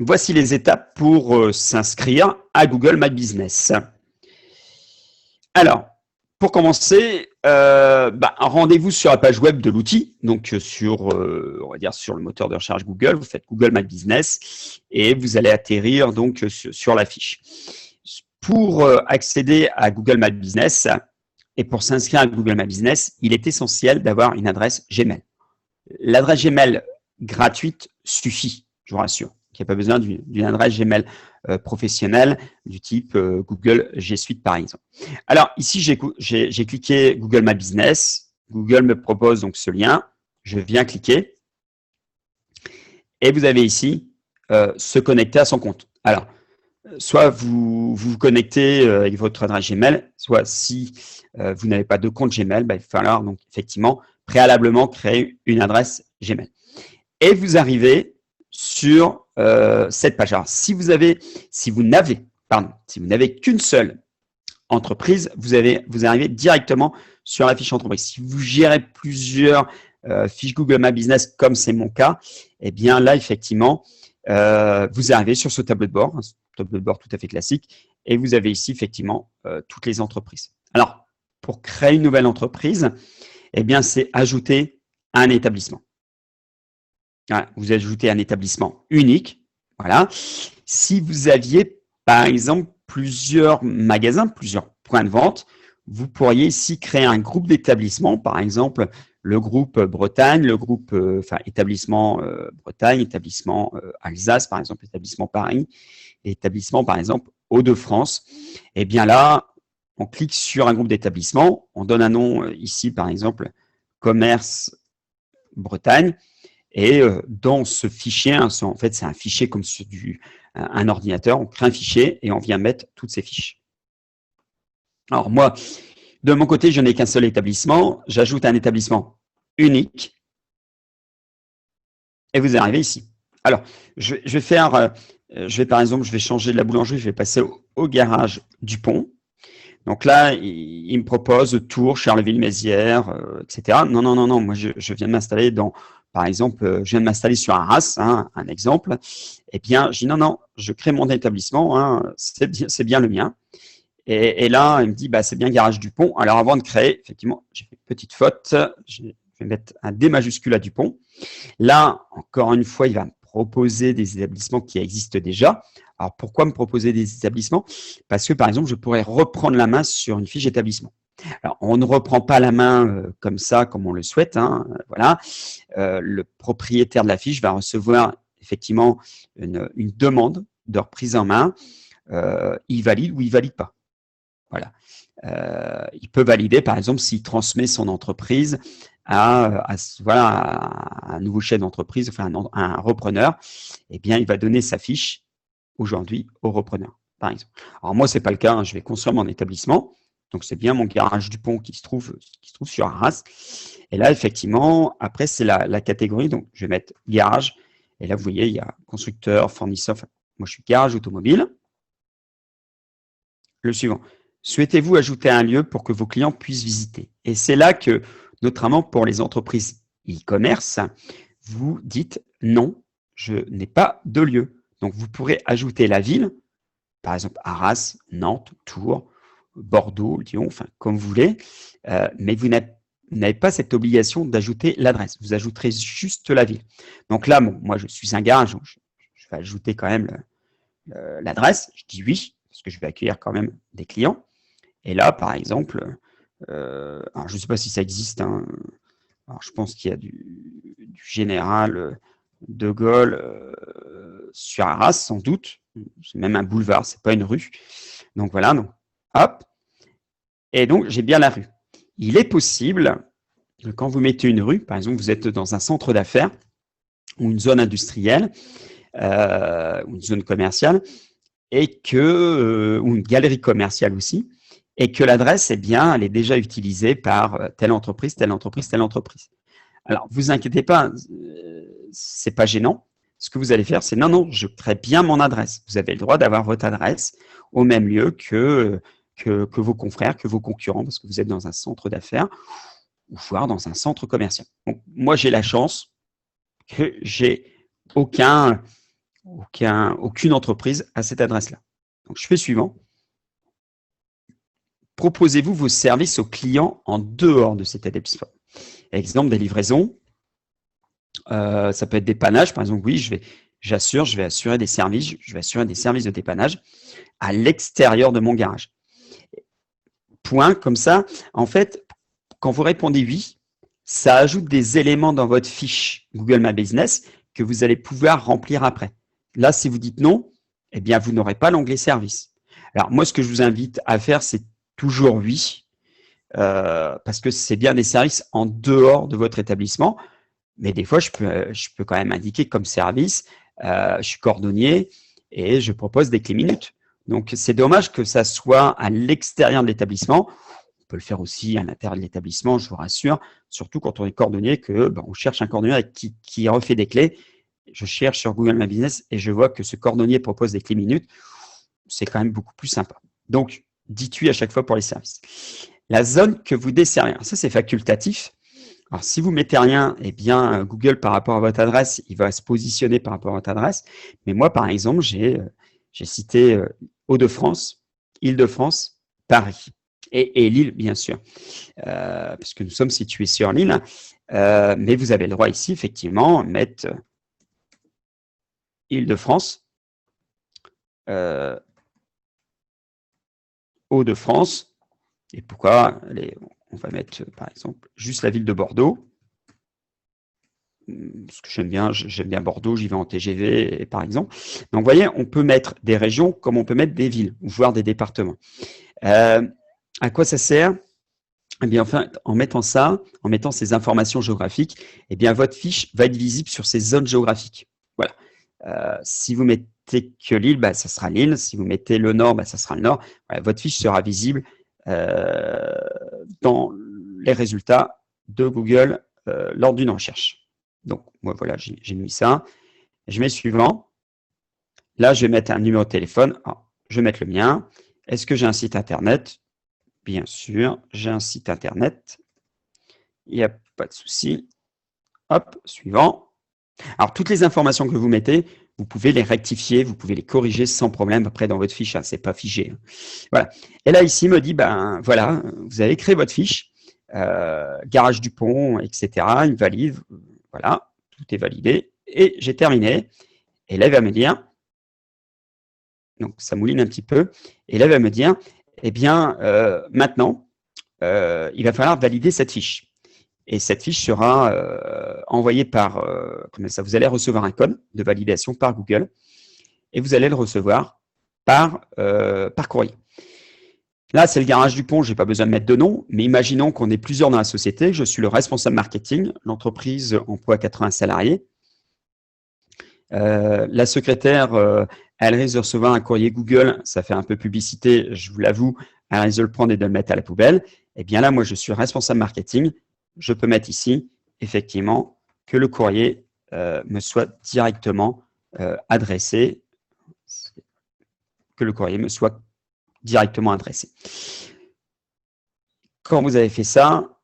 Voici les étapes pour s'inscrire à Google My Business. Alors, pour commencer, rendez-vous sur la page web de l'outil, donc on va dire sur le moteur de recherche Google. Vous faites Google My Business et vous allez atterrir donc sur la fiche. Pour accéder à Google My Business et pour s'inscrire à Google My Business, il est essentiel d'avoir une adresse Gmail. L'adresse Gmail gratuite suffit, je vous rassure. Il n'y a pas besoin d'une adresse Gmail professionnelle du type Google G Suite par exemple. Alors ici, j'ai cliqué Google My Business. Google me propose donc ce lien. Je viens cliquer. Et vous avez ici se connecter à son compte. Alors, soit vous vous connectez avec votre adresse Gmail, soit si vous n'avez pas de compte Gmail, il va falloir donc effectivement préalablement créer une adresse Gmail. Et vous arrivez sur cette page. Alors, si vous n'avez qu'une seule entreprise, vous arrivez directement sur la fiche entreprise. Si vous gérez plusieurs fiches Google My Business, comme c'est mon cas, eh bien là, effectivement, vous arrivez sur ce tableau de bord, un tableau de bord tout à fait classique, et vous avez ici, effectivement, toutes les entreprises. Alors, pour créer une nouvelle entreprise, eh bien, c'est ajouter un établissement. Voilà, vous ajoutez un établissement unique. Voilà. Si vous aviez, par exemple, plusieurs magasins, plusieurs points de vente, vous pourriez ici créer un groupe d'établissements, par exemple, le groupe Bretagne, le groupe établissement Bretagne, établissement Alsace, par exemple, établissement Paris, établissement, par exemple, Hauts-de-France. Et bien là, on clique sur un groupe d'établissements, on donne un nom ici, par exemple, Commerce Bretagne. Et dans ce fichier, en fait, c'est un fichier comme sur un ordinateur. On crée un fichier et on vient mettre toutes ces fiches. Alors moi, de mon côté, je n'ai qu'un seul établissement. J'ajoute un établissement unique. Et vous arrivez ici. Alors, je vais par exemple, je vais changer de la boulangerie. Je vais passer au garage du Pont. Donc là, il me propose Tours, Charleville-Mézières, etc. Non. Moi, je viens de m'installer par exemple, je viens de m'installer sur Arras, un exemple. Eh bien, je dis non, je crée mon établissement, c'est bien le mien. Et là, il me dit, c'est bien Garage du Pont. Alors, avant de créer, effectivement, j'ai fait une petite faute. Je vais mettre un D majuscule à Dupont. Là, encore une fois, il va me proposer des établissements qui existent déjà. Alors, pourquoi me proposer des établissements? Parce que, par exemple, je pourrais reprendre la main sur une fiche d'établissement. Alors, on ne reprend pas la main comme ça, comme on le souhaite. Voilà. Le propriétaire de la fiche va recevoir effectivement une demande de reprise en main. Il valide ou il valide pas. Voilà. Il peut valider, par exemple, s'il transmet son entreprise à un nouveau chef d'entreprise, enfin un repreneur, eh bien, il va donner sa fiche aujourd'hui au repreneur, par exemple. Alors moi, c'est pas le cas. Je vais construire mon établissement. Donc, c'est bien mon garage du Pont qui se trouve sur Arras. Et là, effectivement, après, c'est la catégorie. Donc, je vais mettre garage. Et là, vous voyez, il y a constructeur, fournisseur. Enfin, moi, je suis garage automobile. Le suivant. Souhaitez-vous ajouter un lieu pour que vos clients puissent visiter? Et c'est là que, notamment pour les entreprises e-commerce, vous dites non, je n'ai pas de lieu. Donc, vous pourrez ajouter la ville, par exemple Arras, Nantes, Tours, Bordeaux, Lyon, enfin comme vous voulez, mais vous n'avez pas cette obligation d'ajouter l'adresse. Vous ajouterez juste la ville. Donc là, moi je suis un garage, donc je vais ajouter quand même l'adresse. Je dis oui, parce que je vais accueillir quand même des clients. Et là, par exemple, alors je ne sais pas si ça existe. Alors je pense qu'il y a du Général de Gaulle sur Arras, sans doute. C'est même un boulevard, c'est pas une rue. Donc voilà, donc hop. Et donc j'ai bien la rue. Il est possible que quand vous mettez une rue, par exemple, vous êtes dans un centre d'affaires ou une zone industrielle ou une zone commerciale et ou une galerie commerciale aussi, et que l'adresse, elle est déjà utilisée par telle entreprise, telle entreprise, telle entreprise. Alors, vous inquiétez pas, c'est pas gênant. Ce que vous allez faire, c'est non, je crée bien mon adresse. Vous avez le droit d'avoir votre adresse au même lieu que vos confrères, que vos concurrents, parce que vous êtes dans un centre d'affaires ou voire dans un centre commercial. Donc, moi, j'ai la chance, que j'ai aucune entreprise à cette adresse-là. Donc, je fais suivant. Proposez-vous vos services aux clients en dehors de cet établissement. Exemple, des livraisons. Ça peut être dépannage, par exemple. Oui, je vais assurer des services de dépannage à l'extérieur de mon garage. Point, comme ça. En fait, quand vous répondez oui, ça ajoute des éléments dans votre fiche Google My Business que vous allez pouvoir remplir après. Là, si vous dites non, eh bien, vous n'aurez pas l'onglet service. Alors, moi, ce que je vous invite à faire, c'est toujours oui, parce que c'est bien des services en dehors de votre établissement. Mais des fois, je peux quand même indiquer comme service, je suis cordonnier et je propose des clés minutes. Donc, c'est dommage que ça soit à l'extérieur de l'établissement. On peut le faire aussi à l'intérieur de l'établissement, je vous rassure, surtout quand on est cordonnier, on cherche un cordonnier qui refait des clés. Je cherche sur Google My Business et je vois que ce cordonnier propose des clés minutes. C'est quand même beaucoup plus sympa. Donc, dites oui à chaque fois pour les services. La zone que vous desservez, ça c'est facultatif. Alors, si vous mettez rien, eh bien, Google, par rapport à votre adresse, il va se positionner par rapport à votre adresse. Mais moi, par exemple, j'ai cité Hauts-de-France, Île-de-France, Paris et Lille, bien sûr, puisque nous sommes situés sur l'île. Mais vous avez le droit ici, effectivement, mettre Île-de-France, Hauts-de-France. Et pourquoi on va mettre, par exemple, juste la ville de Bordeaux. Parce que j'aime bien Bordeaux, j'y vais en TGV, par exemple. Donc, vous voyez, on peut mettre des régions comme on peut mettre des villes, voire des départements. À quoi ça sert? Eh bien, enfin, en mettant ces informations géographiques, eh bien, votre fiche va être visible sur ces zones géographiques. Voilà. Si vous mettez que l'île, ça sera l'île. Si vous mettez le nord, ça sera le nord. Voilà, votre fiche sera visible dans les résultats de Google lors d'une recherche. Donc, moi, voilà, j'ai mis ça. Je mets suivant. Là, je vais mettre un numéro de téléphone. Alors, je vais mettre le mien. Est-ce que j'ai un site internet? Bien sûr, j'ai un site internet. Il n'y a pas de souci. Hop, suivant. Alors, toutes les informations que vous mettez, vous pouvez les rectifier, vous pouvez les corriger sans problème après dans votre fiche. Ce n'est pas figé. Voilà. Et là, ici, il me dit, voilà, vous avez créé votre fiche, garage du pont, etc. Il me valide. Voilà, tout est validé. Et j'ai terminé. Et là, il va me dire, donc ça mouline un petit peu, et là, il va me dire, eh bien, maintenant, il va falloir valider cette fiche. Et cette fiche sera envoyée par, comme ça, vous allez recevoir un code de validation par Google, et vous allez le recevoir par courrier. Là, c'est le garage du pont, je n'ai pas besoin de mettre de nom, mais imaginons qu'on est plusieurs dans la société, je suis le responsable marketing, l'entreprise emploie 80 salariés. La secrétaire, elle risque de recevoir un courrier Google, ça fait un peu publicité, je vous l'avoue, elle risque de le prendre et de le mettre à la poubelle. Et bien là, moi, je suis responsable marketing, je peux mettre ici, effectivement, que le courrier me soit directement adressé, Quand vous avez fait ça,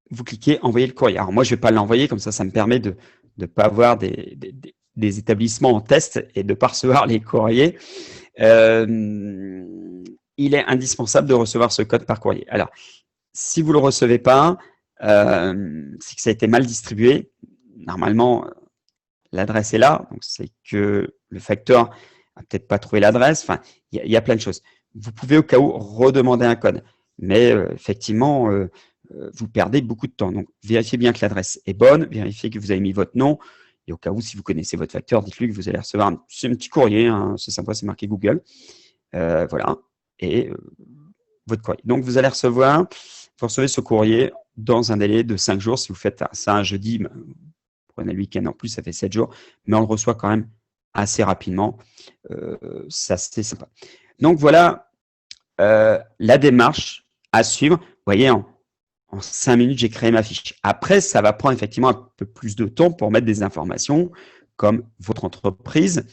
vous cliquez envoyer le courrier. Alors moi, je ne vais pas l'envoyer, comme ça me permet de ne pas avoir des établissements en test et de ne pas recevoir les courriers. Il est indispensable de recevoir ce code par courrier. Alors, si vous ne le recevez pas, c'est que ça a été mal distribué. Normalement, l'adresse est là, donc c'est que le facteur n'a peut-être pas trouvé l'adresse. Enfin, il y a plein de choses. Vous pouvez au cas où redemander un code, mais effectivement, vous perdez beaucoup de temps. Donc, vérifiez bien que l'adresse est bonne, vérifiez que vous avez mis votre nom. Et au cas où, si vous connaissez votre facteur, dites-lui que vous allez recevoir un petit courrier. Hein, c'est sympa, c'est marqué Google. Voilà. Et votre courrier. Donc, vous recevez ce courrier dans un délai de 5 jours. Si vous faites ça un jeudi, prenez le week-end en plus, ça fait 7 jours. Mais on le reçoit quand même assez rapidement. Ça, c'est sympa. Donc, voilà la démarche à suivre. Vous voyez, en 5 minutes, j'ai créé ma fiche. Après, ça va prendre effectivement un peu plus de temps pour mettre des informations comme votre entreprise,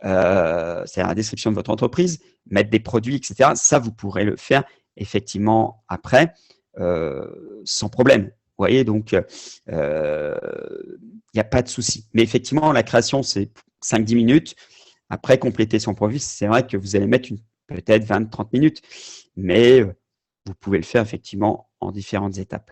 c'est-à-dire la description de votre entreprise, mettre des produits, etc. Ça, vous pourrez le faire effectivement après sans problème. voyez, donc il n'y a pas de souci. Mais effectivement, la création, c'est 5-10 minutes. Après, compléter son profil, c'est vrai que vous allez mettre peut-être 20-30 minutes, mais vous pouvez le faire effectivement en différentes étapes.